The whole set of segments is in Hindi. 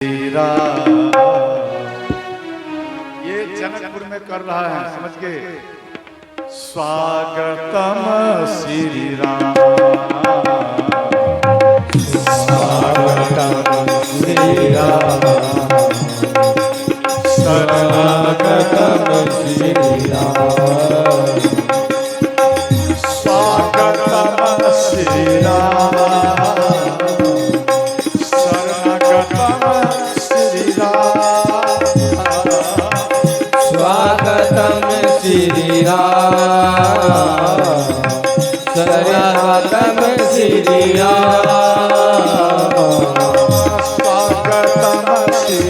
ये जनकपुर में कर रहा है, समझ के। स्वागतम श्री राम, स्वागतम श्री राम, शरणागतम श्री राम, स्वागतम श्री राम, श्री राम, शरणागतम श्री राम, स्वागतम श्री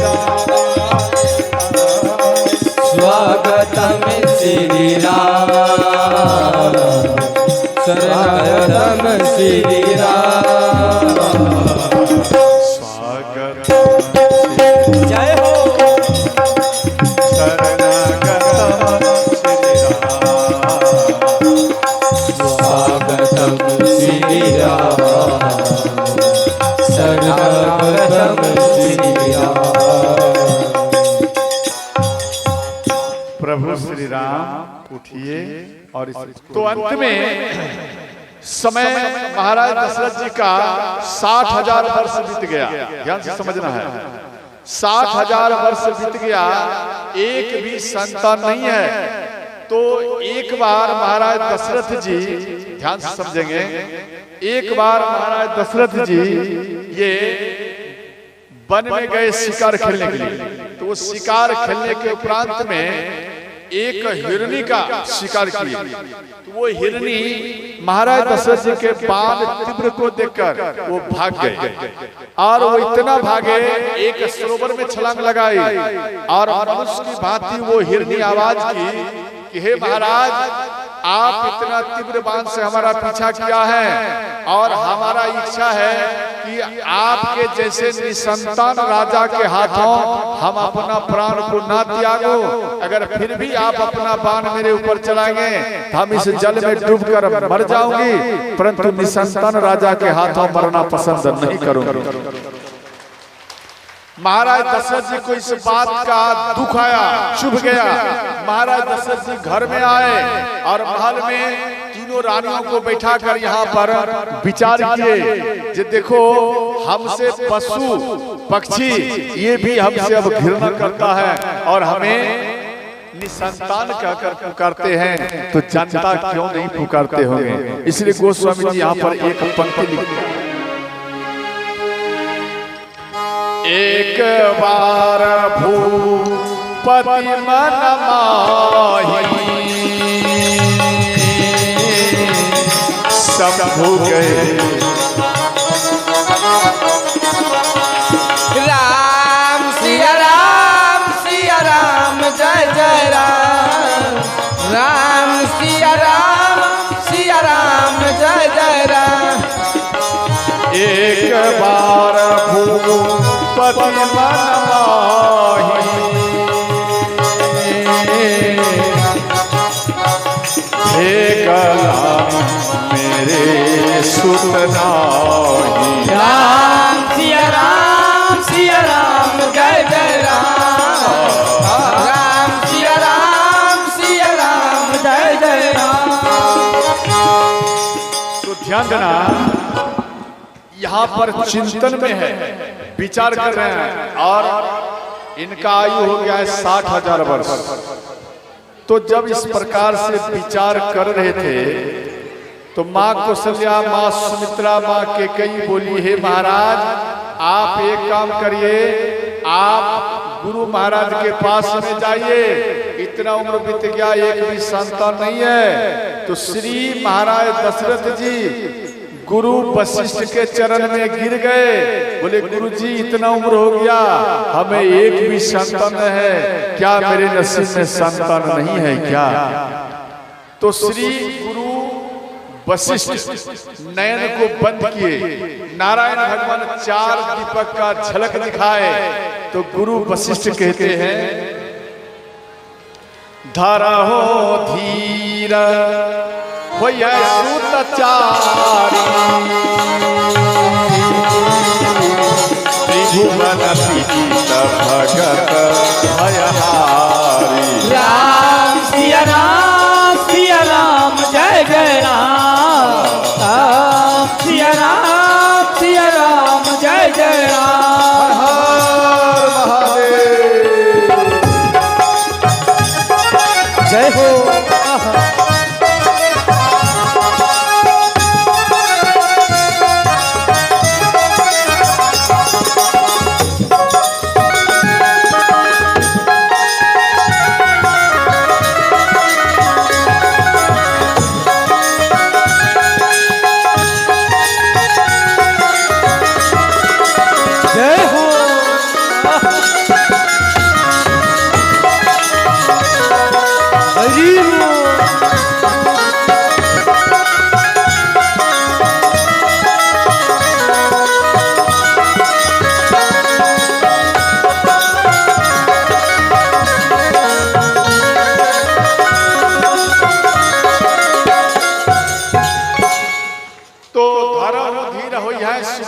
राम, स्वागतम श्री राम, शरणागतम श्री राम। जय हो स्वागतम श्री राम, शरणागतम श्री राम। प्रभु श्री राम उठिए। और तो अंत में समय महाराज दशरथ जी का 60,000 वर्ष बीत गया। ध्यान से समझना है, 60,000 वर्ष बीत गया, एक भी संतान नहीं है। तो एक बार महाराज दशरथ जी, ध्यान से समझेंगे, एक बार महाराज दशरथ जी ये वन में गए शिकार खेलने के लिए। तो वो शिकार खेलने के उपरांत में एक हिरनी का शिकार किया। तो वो हिरनी महाराज दशरथ जी के बाण तीव्र को देखकर वो भाग गए, और वो इतना भागे एक सरोवर में छलांग लगाई, और मनुष्य की भांति वो हिरनी आवाज की कि हे महाराज, आप इतना तीव्र बाण से हमारा पीछा किया है, और हमारा इच्छा है कि आपके जैसे निसंतान राजा के हाथों हम अपना प्राण को ना त्यागो। अगर फिर भी आप अपना बाण मेरे ऊपर चलाएंगे तो हम इस जल में डूबकर मर जाऊंगी, परंतु निसंतान राजा के हाथों मरना पसंद नहीं करूंगी। महाराज दशरथ जी को इस बात का दुख आया, चुभ गया। महाराज दशरथ जी घर में आए और महल में तीनों रानियों को बैठाकर यहाँ पर विचार किए कि देखो, हमसे पशु पक्षी ये भी हमसे अब घृणा करता है, और हमें निसंतान कहकर पुकारते हैं, तो जनता क्यों नहीं पुकारते होंगे। इसलिए गोस्वामी जी यहाँ पर एक पंक्ति लिखते हैं, एक बार भूपति मन माही, सब हो गए। राम सिया राम, सिया राम, जय जय राम। राम सिया राम, सिया राम, जय जय राम। एक बार भूपति मन माही, हे कलाम मेरे सुत नाही। राम सिया राम, सिया राम, जय जय राम। राम सिया राम, सिया राम, जय जय राम। तो ध्यान देना, यहाँ पर चिंतन में है, विचार कर रहे हैं, और इनका आयु हो गया है 60,000 वर्ष। तो जब इस प्रकार से विचार कर रहे थे तो माँ कौशल्या, माँ सुमित्रा, माँ कैकेयी बोली, हे महाराज, आप एक काम करिए, आप गुरु महाराज के पास में जाइए, इतना उम्र बीत गया, एक भी संतान नहीं है। तो श्री महाराज दशरथ जी गुरु वशिष्ठ के चरण में गिर गए, बोले, गुरु जी, इतना उम्र हो गया, हमें एक भी संतान है, क्या मेरे नसीब में संतान नहीं है क्या? तो श्री गुरु वशिष्ठ नयन को बंद किए, नारायण भगवान 4 दीपक का झलक दिखाए। तो गुरु वशिष्ठ कहते हैं, धरहो धीर वही है सूतचारी त्रिभुवन पीत भगत भयहारी। राम सिया राम जय जय राम। राम सिया राम जय जय राम। हर महादेव जय हो।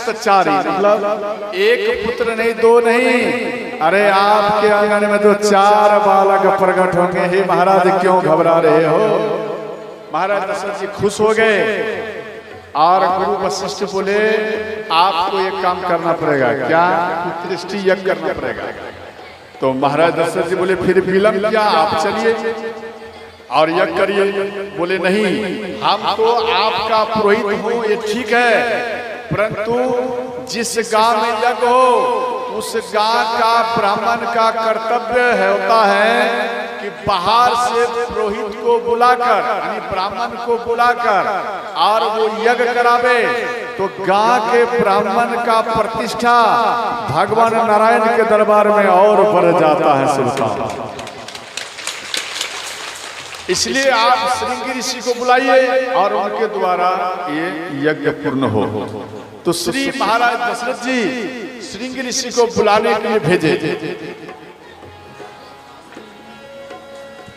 सुतचारी मतलब एक पुत्र नहीं दो नहीं, अरे आपके आंगन में तो 4 बालक प्रकट होंगे। हे महाराज क्यों घबरा रहे हो? महाराज दशरथ जी खुश हो गए और गुरु वशिष्ठ बोले आपको एक काम करना पड़ेगा। क्या? पुत्रष्टि यज्ञ करना पड़ेगा। तो महाराज दशरथ जी बोले फिर विलंब क्या, आप चलिए और यज्ञ करिए। बोले नहीं, हम तो आपका पुरोहित हूँ ये ठीक है, परंतु जिस गांव में यज्ञ हो उस गांव का ब्राह्मण का कर्तव्य होता है कि बाहर से पुरोहित को बुलाकर यानी ब्राह्मण को बुलाकर और वो यज्ञ करावे तो गांव के ब्राह्मण का प्रतिष्ठा भगवान नारायण के दरबार में और बढ़ जाता है सुल्तान। इसलिए आप श्रृंगी ऋषि को बुलाइए और उनके द्वारा ये यज्ञ पूर्ण हो। तो श्री महाराज दशरथ जी श्रृंगी ऋषि को बुलाने के लिए भेजे।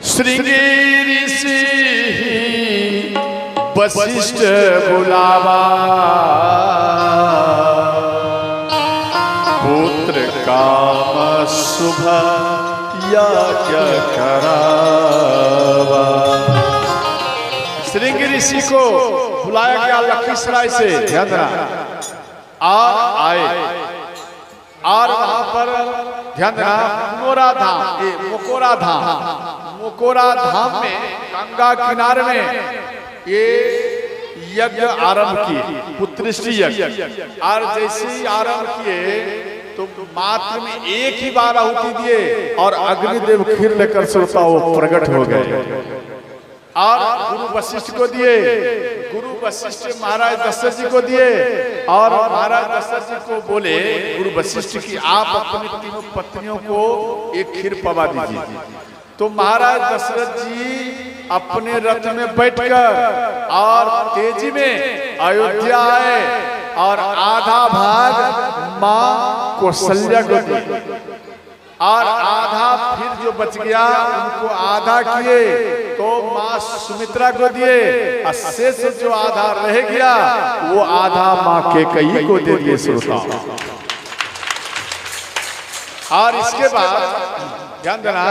श्रृंगी ऋषि वशिष्ठ बुलावा पुत्र काम शुभ यज्ञ करावा। श्रृंगी ऋषि को बुलाया गया लखीसराय से, ध्यान देना, और आए और वहां पर ध्यान देना मोकोरा धाम में गंगा किनारे में ये यज्ञ आरंभ किए, पुत्रष्टि यज्ञ। और जैसे ही आरंभ किए तो मात्र में एक ही बार आहुति दिए और अग्निदेव खीर लेकर श्रोता वो प्रकट हो गए और गुरु वशिष्ठ को दिए। गुरु वशिष्ठ महाराज दशरथ जी को दिए और महाराज दशरथ जी को बोले गुरु वशिष्ठ की आप अपनी 3 पत्नियों को एक खीर पवा दीजिए। तो महाराज दशरथ जी अपने रथ में बैठकर और तेजी में अयोध्या आए और आधा भाग मां कौशल्या को दिए और आधा फिर जो बच गया उनको आधा किए तो मां सुमित्रा को दिए और शेष जो आधा रह गया वो आधा मां कैकेयी को दे दिए श्रोता। और इसके बाद ध्यान देना,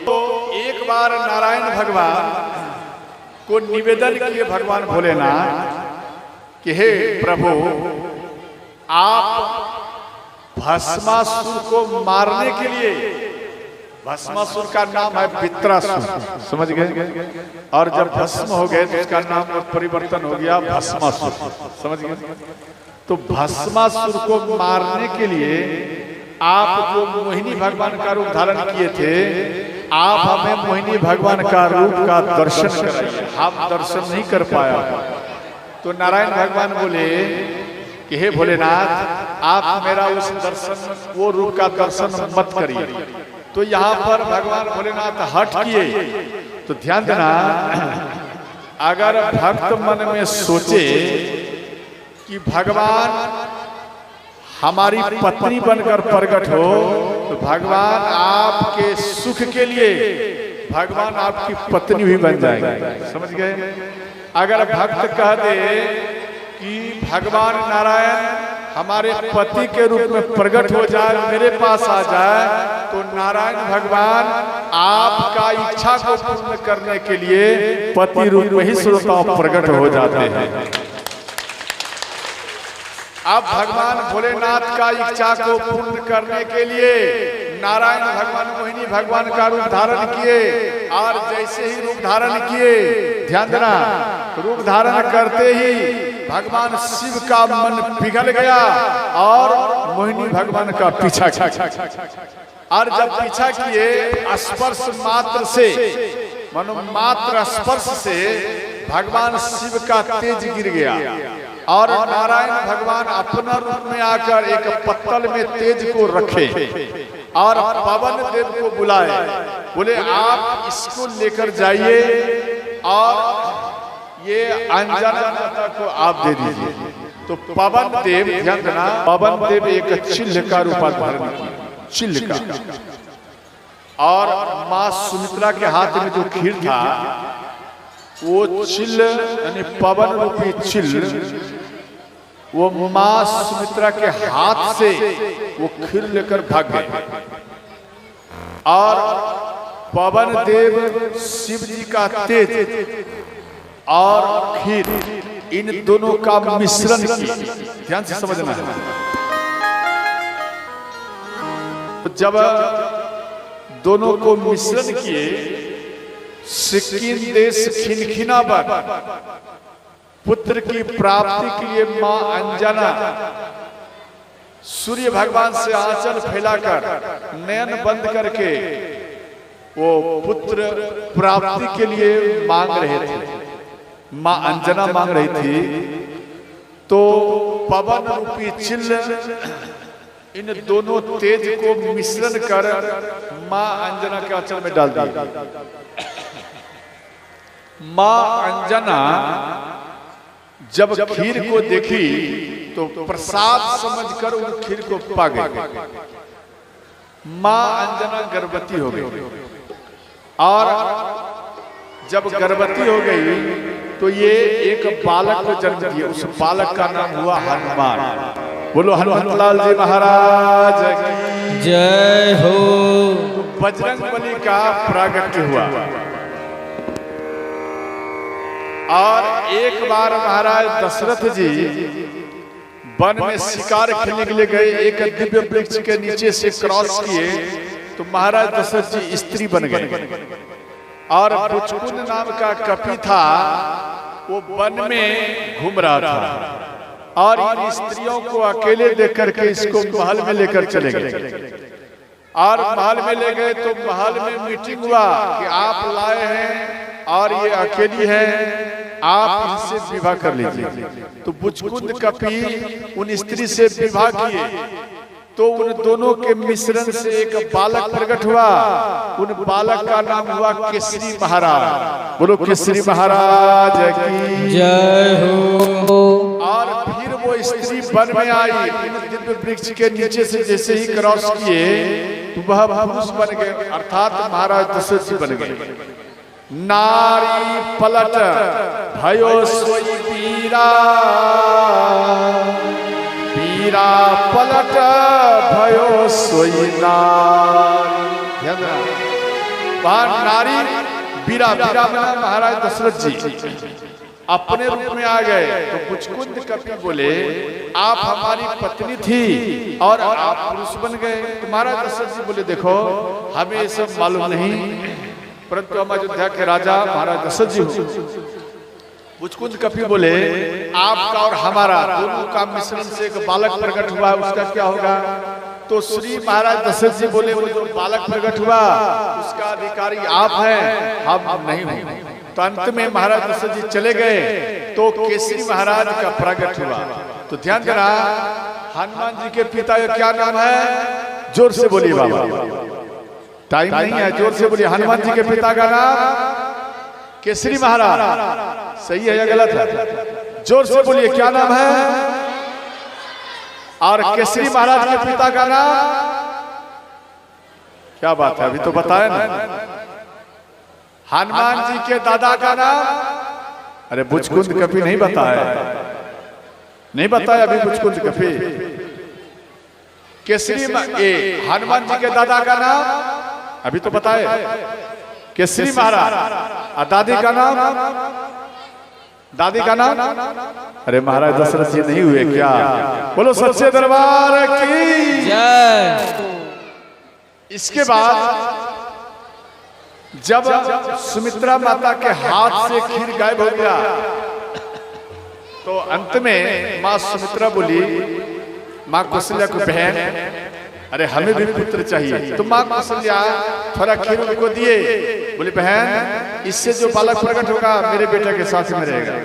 तो एक बार नारायण भगवान को निवेदन किए भगवान भोलेनाथ कि हे प्रभु आप भस्मासुर को मारने के लिए, भस्मासुर का नाम है वित्रासुर, समझ गए, और जब भस्म हो गए तो उसका नाम परिवर्तन हो गया भस्मासुर, समझ गए। तो भस्मासुर को मारने के लिए आपको मोहिनी भगवान का रूप धारण किए थे, आप हमें मोहिनी भगवान का रूप का दर्शन कराइए, हम दर्शन नहीं कर पाया। तो नारायण भगवान बोले कि हे भोलेनाथ आप मेरा उस दर्शन वो रूप का दर्शन मत करिए। तो यहाँ पर भगवान भोलेनाथ हट किए। तो ध्यान देना, अगर भक्त मन में सोचे कि भगवान हमारी पत्नी बनकर प्रकट हो तो भगवान आपके सुख के लिए भगवान आपकी पत्नी भी बन जाएंगे, समझ गए। अगर भक्त कह दे कि भगवान नारायण हमारे पति के रूप में प्रकट हो जाए, मेरे पास आ जाए, तो नारायण भगवान आपका इच्छा को पूर्ण करने के लिए पति रूप में ही स्वतः प्रकट हो जाते हैं। अब भगवान भोलेनाथ का इच्छा को पूर्ण करने के लिए नारायण भगवान मोहिनी भगवान का रूप धारण किए, और जैसे ही रूप धारण किए, ध्यान देना, रूप धारण करते ही भगवान शिव का मन पिघल गया और मोहिनी भगवान का पीछा किया। और जब पीछा किए, स्पर्श मात्र से, मानो मात्र स्पर्श से भगवान शिव का तेज गिर गया, और नारायण भगवान अपना रूप में आकर एक पत्तल में तेज को रखे और पवन देव को बुलाए, बोले आप इसको लेकर जाइए और ये अंजना माता को आप दे दीजिए। तो पवन देव, ध्यान देना, पवन देव एक चिल्ह का रूप धारण किया, चिल्ह का, और माँ सुमित्रा के हाथ में जो खीर था वो चिल्ह, यानी पवन रूपी चिल्ह, वो माँ सुमित्रा के हाथ से वो खीर लेकर भाग गए, और पवन देव शिव जी का तेज और खीर, इन दोनों का मिश्रण किया। ध्यान से समझना है। जब दोनों को मिश्रण किए, सिक्किम देश खिनखिनाबर पुत्र की प्राप्ति के लिए मां अंजना सूर्य भगवान से आंचल फैलाकर नयन बंद करके वो पुत्र प्राप्ति के लिए मांग रहे थे, मां अंजना मांग रही थी। तो पवन रूपी चिल्ह इन दोनों तेज को मिश्रण कर मां अंजना के आंचल में डाल दिया। मां अंजना जब खीर को देखी तो प्रसाद समझकर उन खीर को पा गई। मां अंजना गर्भवती हो गई, और जब गर्भवती हो गई तो ये एक बालक को जन्म दिया। उस बालक का नाम हुआ हनुमान। बोलो हनुमंतलाल जी महाराज की जय हो। बजरंगबली का प्रागट्य हुआ, और एक बार महाराज दशरथ जी वन में शिकार खेलने के लिए गए, एक दिव्य वृक्ष के नीचे से क्रॉस किए तो महाराज दशरथ जी स्त्री बन गए, और पुचकुंद नाम का कपि था, वो वन में घूम रहा था, और इन स्त्रियों को अकेले देख करके इसको महल में लेकर चले गए। और महल में ले गए तो महल में मीटिंग हुआ कि आप लाए हैं और ये अकेली है, आप इनसे विवाह कर लीजिए। तो पुचकुंद कपि उन स्त्री से विवाह किए, तो उन दोनों के मिश्रण से एक बालक प्रकट हुआ। उन बालक का नाम हुआ केसरी महाराज। बोलो केसरी महाराज की जय हो। और फिर वो स्त्री वन में आई, दिव्य वृक्ष के नीचे से जैसे ही क्रॉस किए तो वह पुरुष बन गए, अर्थात महाराज दशरथ जी बन गए। नारी पलट भयो सोई पीरा, पीरा पलट भयो सोई नारी। वहां नारी बीरा, बीरा बना महाराज दशरथ जी अपने रूप में आ गए। तो पुचकुंद कपि बोले आप हमारी पत्नी थी और आप पुरुष बन गए। तो महाराज दशरथ जी बोले देखो हमें ये सब मालूम नहीं, परंतु हम अयोध्या के राजा महाराज दशरथ जी हो। पुचकुंद कपि बोले आपका और हमारा दोनों का मिश्रण से एक बालक प्रकट हुआ है, उसका क्या होगा? तो श्री महाराज दशरथ जी बोले वो जो बालक प्रकट हुआ उसका अधिकारी आप हैं, हम नहीं हैं। तो अंत में महाराज दशरथ जी चले गए तो केसरी महाराज का प्रकट हुआ। तो ध्यान देना, हनुमान जी के पिता का क्या नाम है? जोर से बोलिए बाबा, टाइम नहीं है, जोर से बोलिए। हनुमान जी के पिता का नाम केसरी महाराज। सही है या गलत है? जोर से बोलिए क्या नाम है? और केसरी महाराज के पिता का नाम क्या बात है, अभी तो बताया ना। हनुमान जी के दादा का नाम अरे बुचकुंद कपी नहीं बताया, नहीं बताया अभी बुचकुंद कपी। केसरी हनुमान जी के दादा का नाम अभी तो बताए, केसरी महाराज। और दादी का नाम, दादी का नाम, अरे महाराज दशरथ जी नहीं हुए क्या? बोलो सच्चे दरबार की जय। इसके बाद जब सुमित्रा माता के हाथ से खीर गायब हो गया तो अंत में मां सुमित्रा बोली, मां कौशल्या को, बहन अरे हमें भी पुत्र चाहिए। तो मां कौशल्या थोड़ा खीर उनको दिए, बोली बहन इससे जो बालक प्रकट होगा मेरे बेटे के साथ में रहेगा।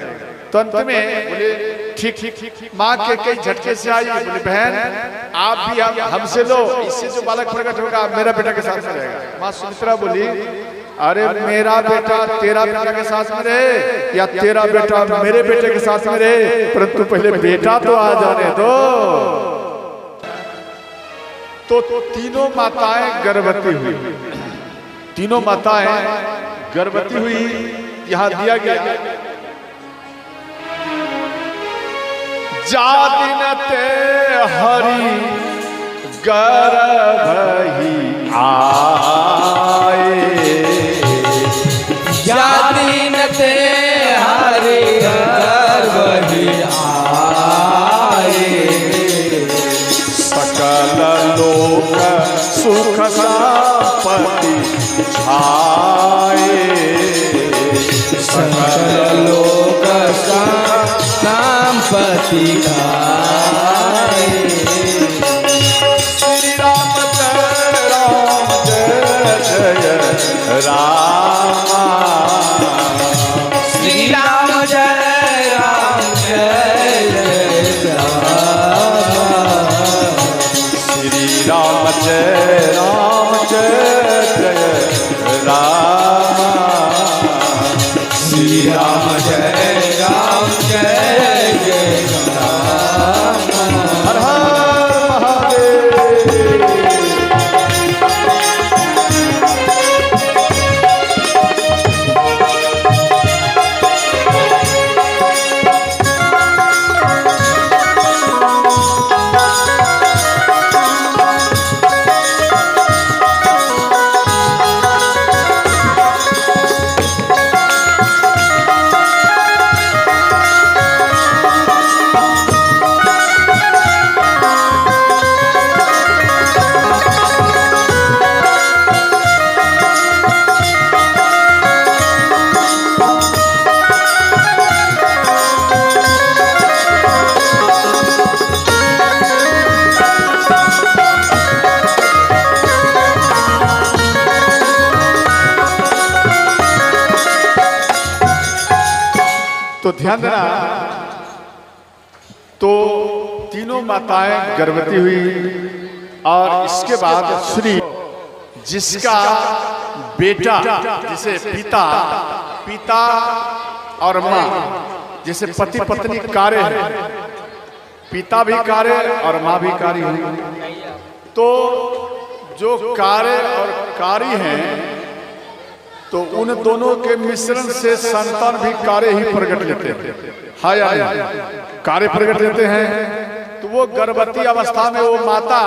तो अंत में बोले ठीक ठीक, मां के कई झटके से आई, बोली बहन आप भी हमसे लो, इससे जो बालक प्रकट होगा मेरा बेटा के साथ में रहेगा। मां सुमित्रा बोली अरे मेरा बेटा तेरा बेटा के साथ में रहे या तेरा बेटा मेरे बेटे के साथ में रहे, परंतु पहले बेटा तो आ जाने दो। तो तीनों माताएं गर्भवती हुई, तीनों माताएं गर्भवती हुई। यहां दिया गया जा दिन ते हरि गर्भ ही आए, जा दिन ते हरि गर्भ ही आए, सकल लोक सुख संपत्ति छाए, सकल लोक संपत्ति खाए। श्री राम जय राम जय जय राम, श्री राम जय राम जय जय राम, श्री राम जय राम जय जय राम, श्री राम जय राम जय जय राम। हर हर महादेव। तो ध्यान देना, तो तीनों माताएं गर्भवती हुई और इसके बाद श्री जिसका बेटा, जिसे पिता पिता और माँ, जैसे पति पत्नी कार्य है, पिता भी कार्य और माँ भी कार्य हुई। तो जो कार्य और कारी हैं तो उन दोनों के मिश्रण से संतान भी कार्य ही प्रकट लेते हैं। हाँ या नहीं? कार्य प्रकट लेते हैं। तो वो गर्भवती अवस्था में वो माता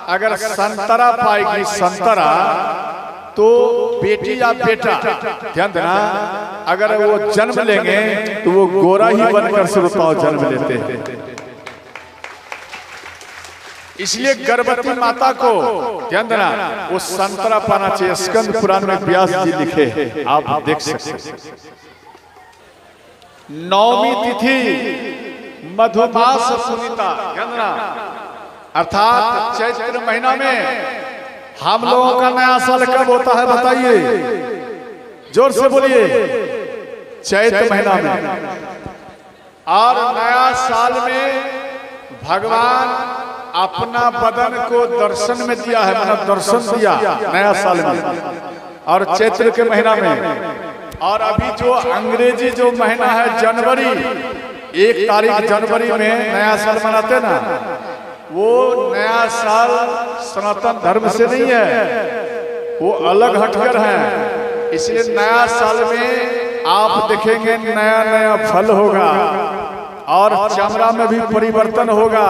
अगर संतरा पाएगी, संतरा, तो बेटी या बेटा, ध्यान देना, अगर वो जन्म लेंगे तो वो गोरा ही बनकर श्रोताओं जन्म लेते हैं। इसलिए गर्भवती माता को ध्यान देना, वो संतरा पाना चाहिए। स्कंद पुराण में व्यास जी लिखे हैं, आप देख सकते हैं। नौमी तिथि मधुमास पुनीता, ध्यान देना, अर्थात चैत्र महीना में हम लोगों का नया साल कब होता है बताइए? जोर से बोलिए। चैत्र महीना में। और नया साल में भगवान अपना बदन को दर्शन में दिया है, मतलब दर्शन दिया नया साल में, और चैत्र के महीना में। और अभी जो अंग्रेजी जो महीना है जनवरी, 1 तारीख जनवरी में नया साल मनाते ना, वो नया साल सनातन धर्म से नहीं है, वो अलग हटकर है। इसलिए नया साल में आप देखेंगे नया नया फल होगा और चमड़ा में भी परिवर्तन होगा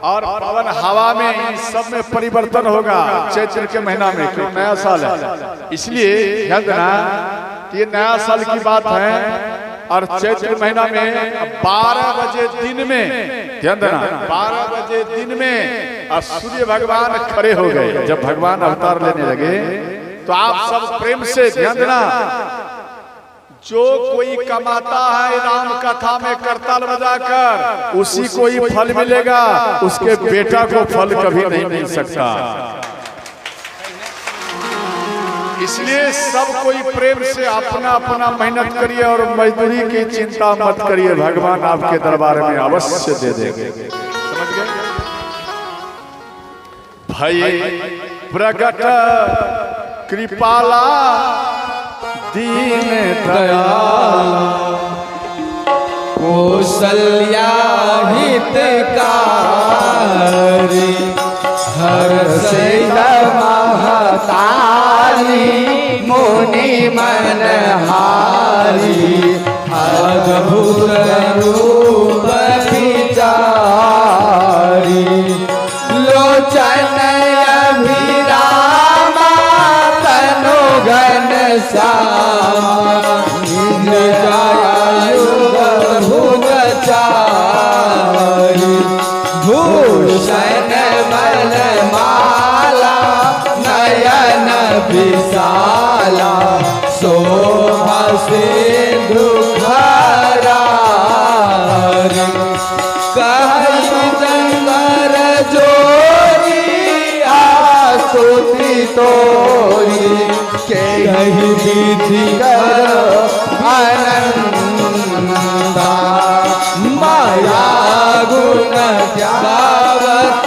और पवन हवा में इन सब में परिवर्तन होगा चैत्र के महीना में, क्यों नया साल है। इसलिए ध्यान देना कि ये नया साल की बात है। और चैत्र महीना में 12 बजे दिन में, ध्यान देना 12 बजे दिन में और सूर्य भगवान खड़े हो गए। जब भगवान अवतार लेने लगे तो आप सब प्रेम से ध्यान देना, जो कोई कमाता है राम कथा में करताल बजाकर उसी को ही फल मिलेगा, उसके बेटा को फल कभी नहीं मिल सकता। इसलिए सब कोई प्रेम से अपना अपना मेहनत करिए और मजदूरी की चिंता मत करिए, भगवान आपके दरबार में अवश्य दे देंगे। समझ गए भाई? प्रगट कृपाला दीन दयाला कौशल्या हितकारी हर्षित महतारी मुनि मनहारी अद्भुत रूप विचारी लोचन अभिरामा तनु घन श्यामा भूषण मलमाला नयन विशाला शोभा सिंधु खरारी कहि जंगर जोरी आस्तुति तोरी के कहि विधि करो आनंदा माया गुण गावत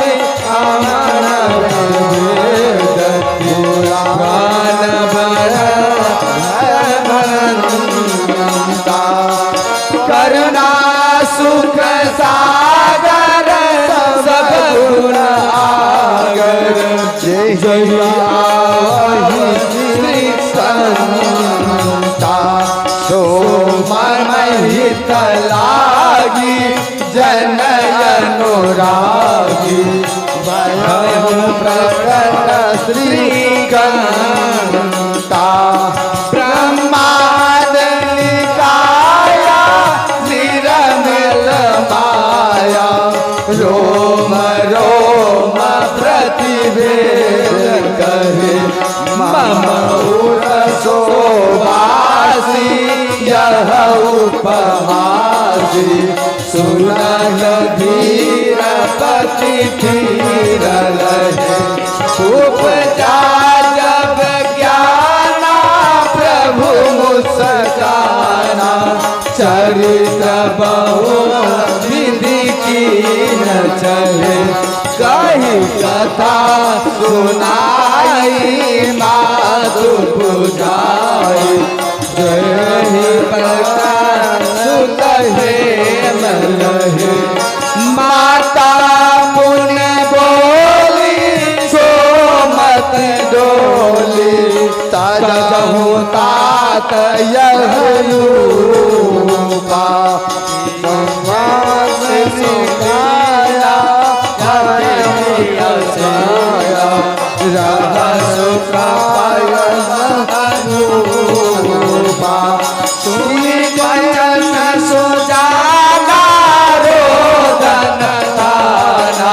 अमर वेद पुराण भरता करुणा सुख सागर सब गुण आगर जय जय आहि श्री संता सो मन हित लागी जनय अनुरागी भयम प्रकट श्री गंता ब्रह्मांड निकाया निरमल माया रोम रोम प्रतिवेद कहे मम उर शोभासी यह उपहासी सुनल धीर पति धीर रहे उपजा जब ज्ञाना प्रभु मुस्काना चरित्र बहु विधि की न चले कही कथा सुनाई माधु बुझाई जय प्रकाश सुत हे मलहे माता पुन बोली सो मत डोली तजहु तात यह रूपा भगवान सिखाया रहस प्राय रूपा सुनी वचन सुजाना रोदन ताना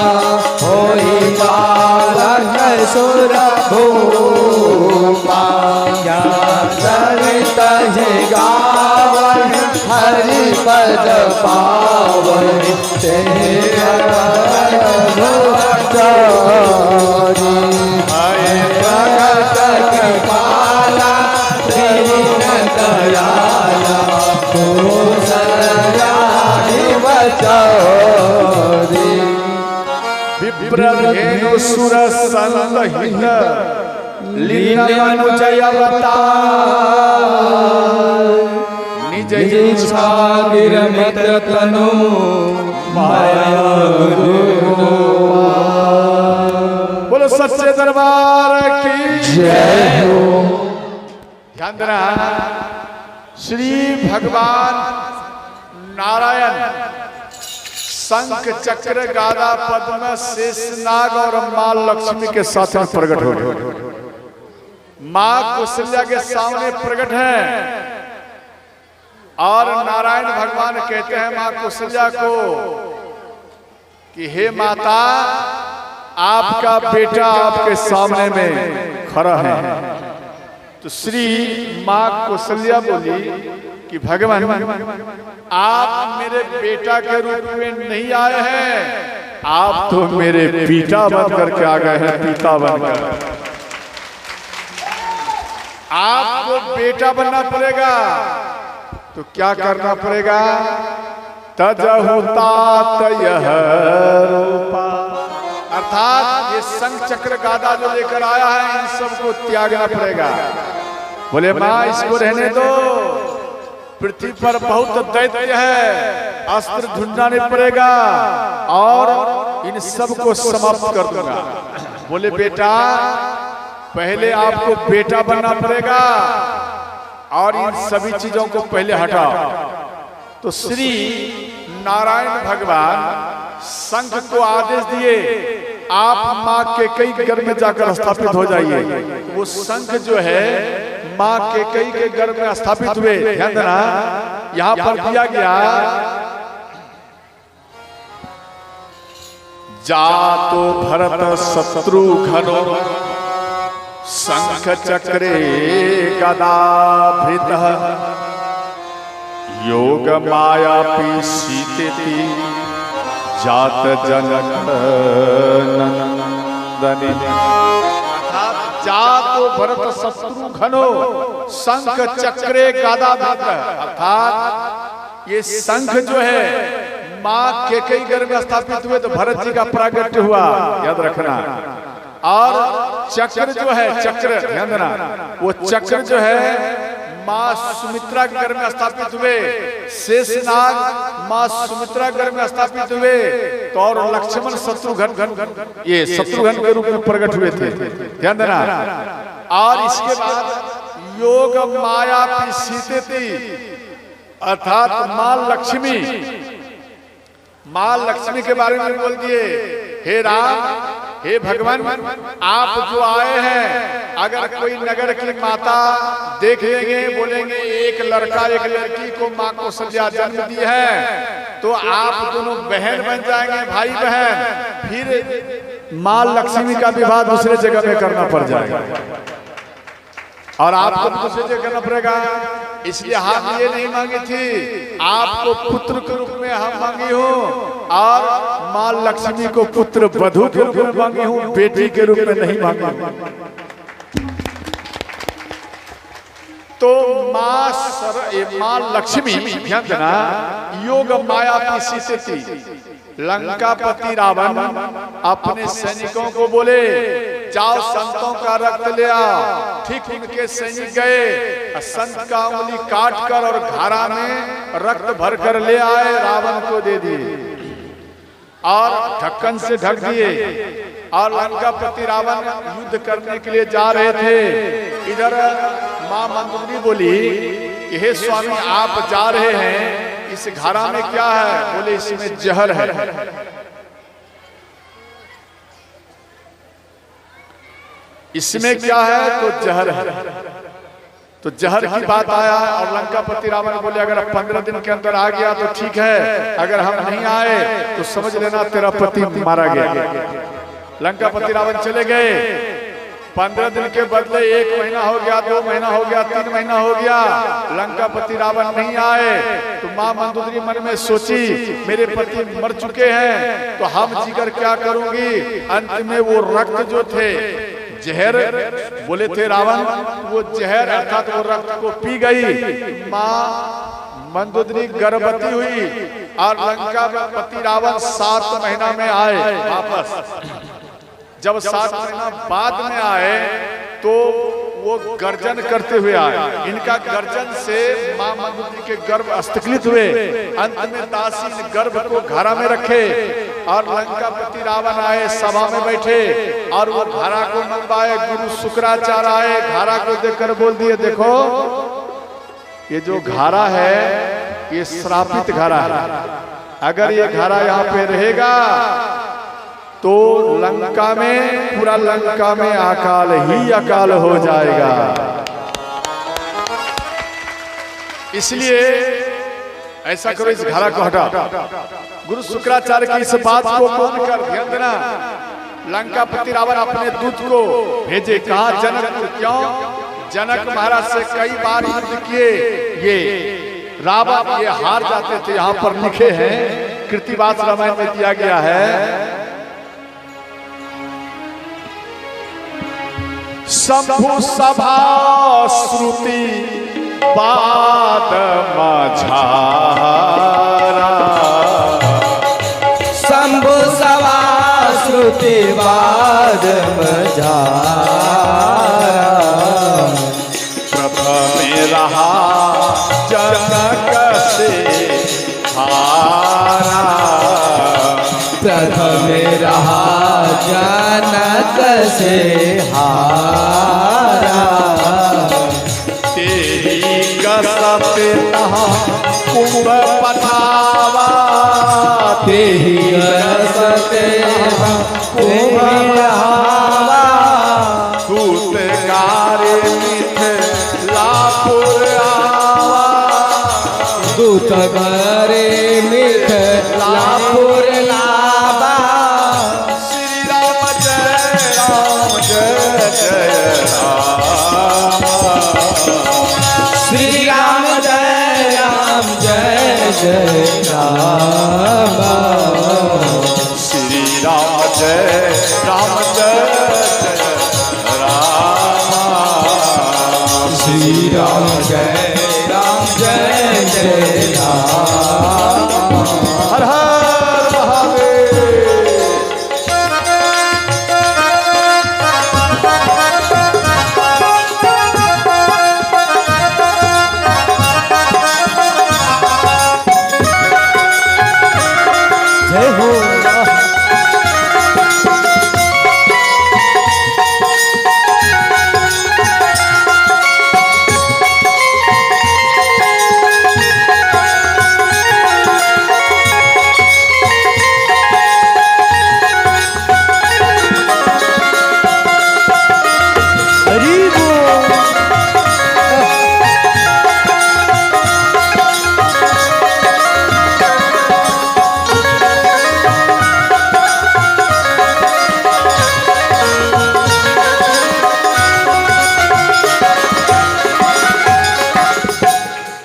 होई बालक सुर भूपा चरित है गावन हरि पद पावन तेरा प्रगट कृपाला दीन दयाला कौशल्या वचोरी विप्रधेनु सुर संहित लीन अनुजय अवतार निज इच्छा गिरमित तनु माया बोलो सच्चे दरबार की जय हो। ध्यान देना श्री भगवान नारायण शंख चक्र गादा पद्म शेषनाग और मां लक्ष्मी के साथ में प्रकट हो गए। मां कौशल्या के सामने प्रकट है और नारायण भगवान कहते हैं मां कौशल्या को कि हे माता, आपका बेटा आपके सामने में खड़ा है। तो श्री मां कौशल्या बोली कि भगवान, आप मेरे बेटा के रूप में नहीं आए हैं, आप तो मेरे पिता बनकर के आ गए हैं, पिता बनकर। आपको बेटा बनना पड़ेगा तो क्या करना पड़ेगा? तजहु तात यह रूपा, अर्थात ये शंख चक्र गादा जो लेकर आया है इन सबको त्यागना पड़ेगा। बोले मां इसको रहने दो, पृथ्वी पर बहुत दैत्य है, अस्त्र ढूंढना नहीं पड़ेगा और इन सबको समाप्त कर दूंगा। बोले बेटा पहले आपको बेटा बनना पड़ेगा और इन सभी चीजों को पहले हटाओ। तो श्री नारायण भगवान शंख को आदेश दिए, आप मां के कई घर में जाकर स्थापित हो जाइए। वो शंख जो है मां के कई के घर में स्थापित हुए। ध्यान देना, यहां पर दिया गया जातो भरत शत्रुघ्नो शंख चक्रे गदाभृत योग माया सीतेति जात जनक नंदनी। जातो भरत शत्रुघ्नो शंख चक्रे गदाभृत, अर्थात ये शंख जो है मां के कई घर में स्थापित हुए तो भरत जी का प्रागट्य हुआ, याद रखना। और चक्र जो है, चक्र ध्यान देना, वो चक्र जो है मां सुमित्रा के घर में स्थापित हुए। शेषनाग मां सुमित्रा के घर में स्थापित हुए तो और लक्ष्मण शत्रुघ्न, ये शत्रुघ्न के रूप में प्रकट हुए थे। ध्यान देना। और इसके बाद योग माया सीतेति, अर्थात मां लक्ष्मी के बारे में बोल दिए, हे राम, हे भगवान, आप जो आए हैं, अगर कोई नगर की माता देख लेंगे, बोलेंगे एक लड़का एक लड़की को मां कौशल्या जन्म दी है, तो आप दोनों बहन बन जाएंगे, भाई बहन, फिर मां लक्ष्मी का विवाह दूसरे जगह में करना पड़ जाएगा और आपको दूसरे जगह करना पड़ेगा। इसलिए हम ये नहीं मांगी थी, आपको पुत्र के रूप में हम मांगी हूँ और मां लक्ष्मी को पुत्र वधू के रूप में मांगी हूँ, बेटी के रूप में नहीं मांगी। तो मां लक्ष्मी, ध्यान देना, योग माया सीतेति, लंकापति रावण अपने सैनिकों को बोले जाओ संतों का रक्त ले आओ। ठीक उनके सैनिक गए, संत का उंगली काट कर और घारा में रक्त भर कर ले आए, रावण को दे दिए और ढक्कन से ढक दिए। और लंकापति रावण युद्ध करने के लिए जा रहे थे। इधर मां मंदोदरी बोली कि हे स्वामी, आप जा रहे हैं, इस घारा में क्या है? बोले इसमें जहर है। इसमें क्या है? तो जहर है। तो जहर की बात आया और लंकापति रावण बोले अगर 15 दिन के अंदर आ गया तो ठीक है, अगर हम नहीं आए तो समझ लेना तेरा पति मारा गया। लंकापति रावण चले गए। 15 दिन के बदले 1 महीना हो गया, 2 महीना हो गया, 3 महीना हो गया, लंकापति रावण नहीं आए। तो मां मंदोदरी मन में सोची मेरे पति मर चुके हैं तो हम जीकर क्या करूंगी। अंत में वो रक्त जो थे, जहर बोले थे रावण, वो जहर अर्थात वो रक्त को पी गई। मां मंदोदरी गर्भवती हुई और लंकापति रावण 7 महीना में आए वापस। जब 7 महीना बाद में आए तो वो गर्जन करते हुए आए। इनका गर्जन से मां मंदोदरी के गर्भ अस्खलित हुए। अंत में दासी ने गर्भ को घड़ा में रखे और लंकापति रावण आए, सभा में बैठे और वो घड़ा को मंगवाए। गुरु शुक्राचार्य आए, घड़ा को देखकर बोल दिए देखो ये जो घारा है ये श्रापित घारा है। अगर ये घारा यहाँ पे रहेगा तो लंका में, पूरा लंका में अकाल ही अकाल हो जाएगा। इसलिए ऐसा करो, इस घारा को हटा। गुरु शुक्राचार्य की इस बात को मानकर ध्यान देना। लंकापति रावण अपने दूत को भेजे, कहा जनकपुर। क्यों? जनक महाराज से कई बार युद्ध किए, ये रावण ये हार जाते थे। यहाँ पर लिखे हैं, कृतिवास रामायण में दिया गया है, शंभु सभा श्रुति बाद माझारा, शंभु सभा श्रुति बाद माझारा, प्रभु में रहा जनक से हारा, प्रथम रहा जनक से हारा, तेरी कसते कुंभ पठावा, तेही रसते कुंभ पठावा, दूत गारे मिथिलापुर आवा, दूत गारे मिथिलापुर लावा, श्री राम जय राम जय जय राम, श्री राम जय राम जय जय राम, श्री राम जय राम जय जय राम, श्री राम जय राम जय जय राम। हर हर महादेव। जय हो।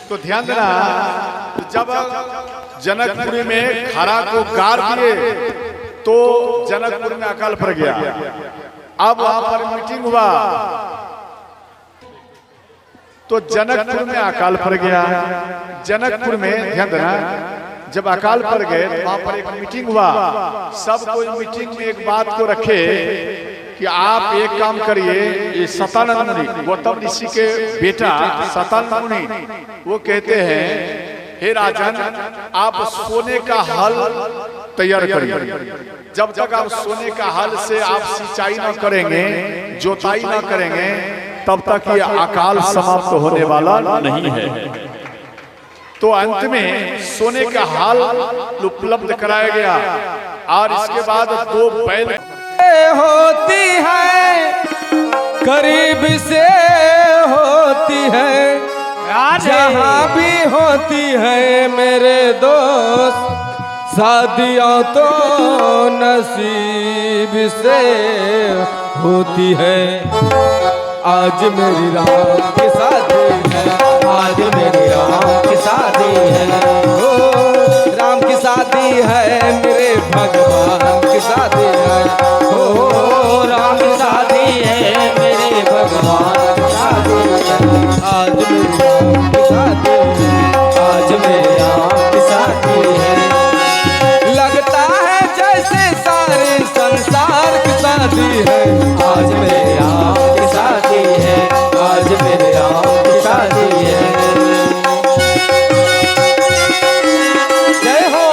तो ध्यान देना, जब जनकपुरी में खरा को गार दिए तो जनकपुर में अकाल पड़ गया। अब वहां पर मीटिंग हुआ तो जनकपुर में अकाल पड़ गया। जनकपुर में ध्यान देना, जब अकाल पड़ गए तो वहां पर एक मीटिंग हुआ। सब कोई मीटिंग में एक बात को रखे कि आप एक काम करिए, ये सतानंद मुनि, गौतम ऋषि के बेटा सतानंद मुनि, वो कहते हैं, हे राजन, आप सोने का हल तैयार करिए। जब तक आप सोने का हल से आप सिंचाई न करेंगे, जोताई न करेंगे, तब तक ये अकाल समाप्त होने वाला नहीं है। तो अंत में सोने का हल उपलब्ध कराया गया और इसके बाद 2 बैल होती है, करीब से होती है, जहाँ भी होती है मेरे दोस्त, शादियाँ तो नसीब से होती है। आज मेरी राम की शादी है, आज मेरी राम की शादी है, ओ राम की शादी है, मेरे भगवान की शादी है, ओ राम की शादी है, मेरे भगवान की शादी है। आज मेरी राम की शादी है, आज मेरे राम की शादी है। लगता है जैसे सारे संसार की शादी है, आज मेरे राम की शादी है, आज मेरे राम की शादी है। जय हो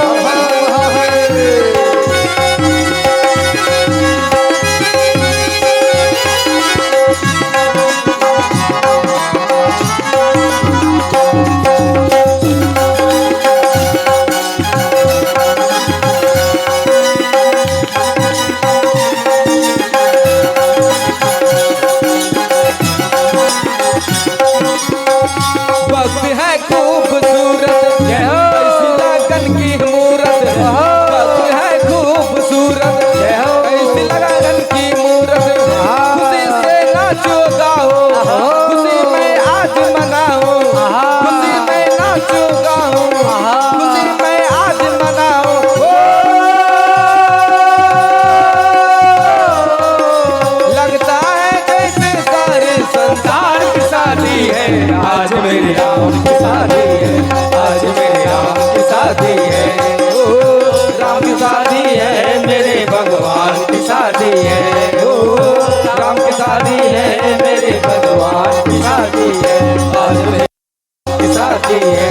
शादी है,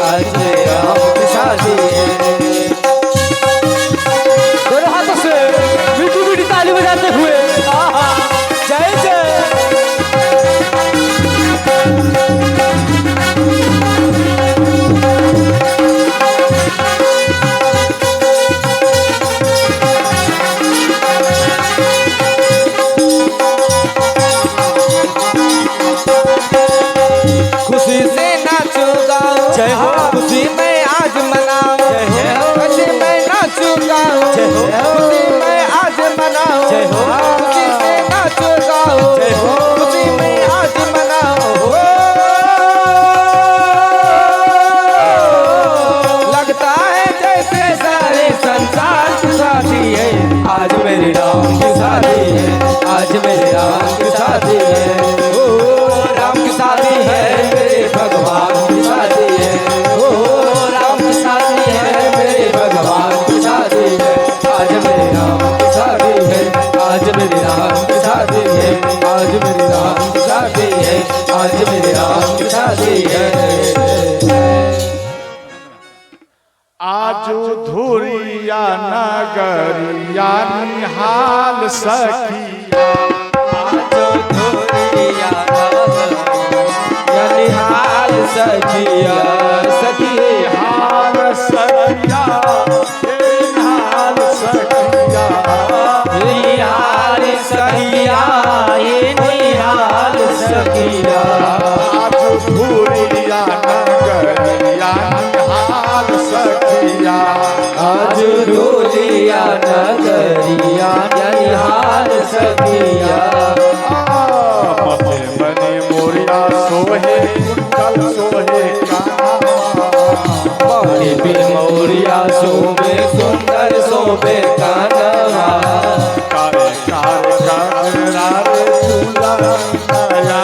आज मेरे राम की शादी है। दोनों हाथों से मीठी मीठी ताली बजाते हुए आहा, जय जय। खुशी से नाचो गाओ, जय हो। खुशी में आज मनाओ, जय हो। खुशी में नाचो गाओ, जय हो। खुशी में आज मनाओ, जय हो। खुशी से नाचो गाओ, जय हो। खुशी में आज मनाओ, लगता है जैसे सारे संसार की शादी है, आज मेरे राम की शादी है, आज मेरे राम की शादी है। ओ राम की शादी है, मेरे भगवान की शादी है। ओ राम की शादी है, मेरे भगवान की शादी है। आज मेरे राम की शादी है, आज मेरे राम की शादी है, आज मेरे राम की शादी है, आज मेरे राम की शादी है। आजो धुरिया नगरिया निहाल सखिया, आजो धुरिया नगरिया निहाल सखिया, सखिए हाल सखिया, निहाल सखिया, निहाल सखिया, ये निहाल सखिया। आजो धुरिया नगरिया निहाल सखिया, आज धुरिया नगरिया निहाल सखिया। मने मने मोरिया सोहे कुंडल सोहे मौली पे मोरिया शोभे सुंदर शोभे कानवा, कारे कारे गजरारे झूला नया,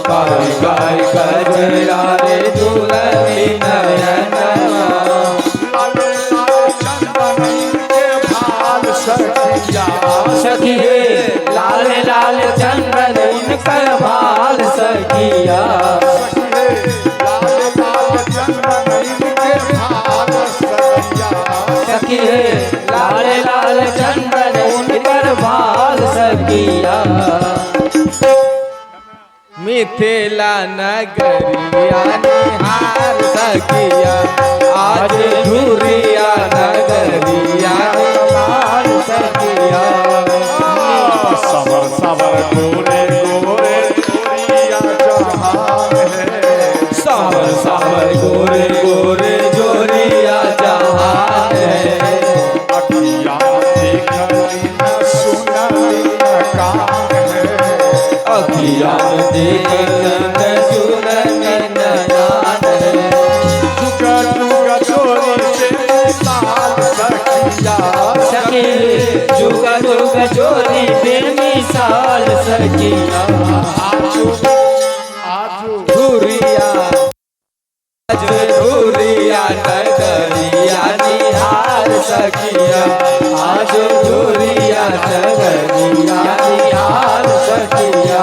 कारे कारे गजरा रे दुल्हनी नयनवा, लाले लाले चंदन के भाल सखिया, सखिए लाल लाल चंदन इनकर भाल सखिया, सखिए लाले लाले चंदन के भाल सखिया, सखिए लाल लाल चंदन उनकर भाल सखिया। मिथिला नगरिया निहाल सखिया, आज धुरिया नगरिया निहाल सखिया। सबर सबर गोरे गोरे गोरिया जहान है, सावर सावर गोरे गोरे जोरिया जहान है, अखिया देखली न सुनली न कान है, अखिया देख न सुनन न जान है। जुगा जुगा चोरी तेरे साल सखिया, सखी जुगा जुगा चोरी बेमिसाल सखिया। आजो आजो धुरिया आज धुरिया नगरिया निहाल सखिया, आज धुरिया नगरिया निहाल सखिया।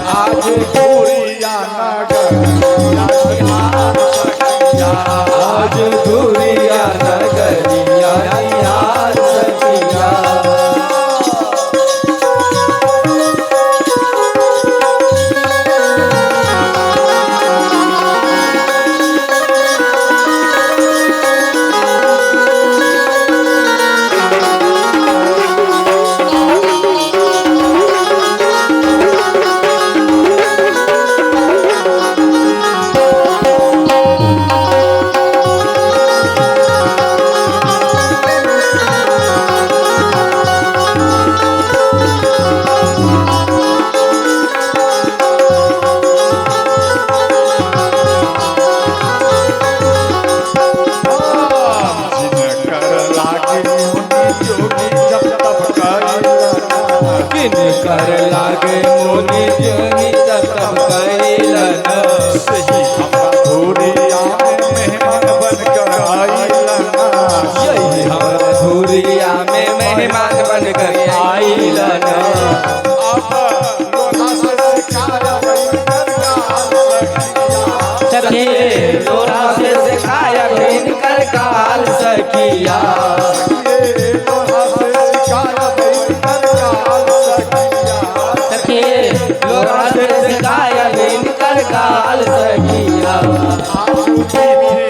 आज पूरिया नगर दूरिया नगरिया यार सखिया। जिनकर लागे मुनि जोगी जप तप कइलन, सही हमरा धूरिया में मेहमान बनकर आइलन। यही हमरा धूरिया में मेहमान बनकर आइलन। अब लोना से सिखाया इनकर काल सखिया। सखी लोना से सिखाया इनकर काल सखिया। लोना से सिखाया इनकर काल सखिया। सखी लोना से सिखाया इनकर काल सखिया। आंसू की